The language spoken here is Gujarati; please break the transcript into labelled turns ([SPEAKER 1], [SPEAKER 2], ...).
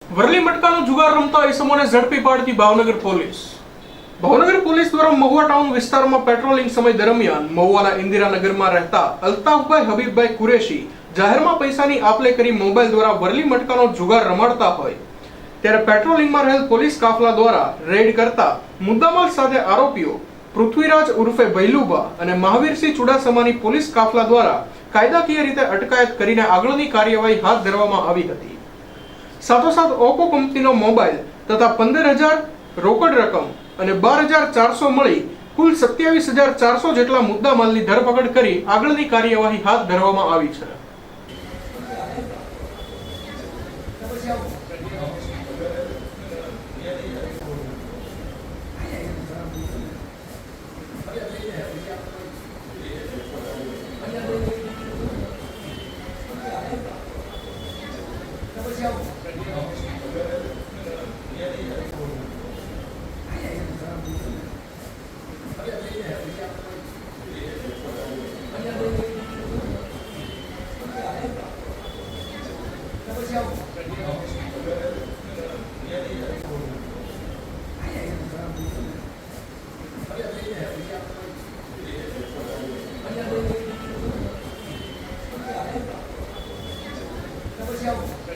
[SPEAKER 1] વરલી મટકાનો જુગાર રમતા ઈસમોને ઝડપી પાડતી ભાવનગર પોલીસ દ્વારા મહુવા ટાઉન વિસ્તારમાં પેટ્રોલિંગ સમય દરમિયાન મહુવાના ઇન્દિરાનગરમાં રહેતા અલ્તાફભાઈ હબીબભાઈ કુરેશી જાહેરમાં પૈસાની આપલે કરી મોબાઈલ દ્વારા વરલી મટકાનો જુગાર રમાડતા હોય ત્યારે પેટ્રોલિંગમાં રહેલ પોલીસ કાફલા દ્વારા રેડ કરતા મુદ્દામાલ સાથે આરોપીઓ પૃથ્વીરાજ ઉર્ફે ભૈલુબા અને મહાવીરસિંહ ચુડાસમાની પોલીસ કાફલા દ્વારા કાયદાકીય રીતે અટકાયત કરીને આગળની કાર્યવાહી હાથ ધરવામાં આવી હતી। સાથોસાથ ઓપ્પો કંપનીનો મોબાઈલ તથા 15,000 રોકડ રકમ અને 12,400 મળી કુલ 27,400 જેટલા મુદ્દામાલની ધરપકડ કરી આગળની કાર્યવાહી હાથ ધરવામાં આવી છે।
[SPEAKER 2] Vamos.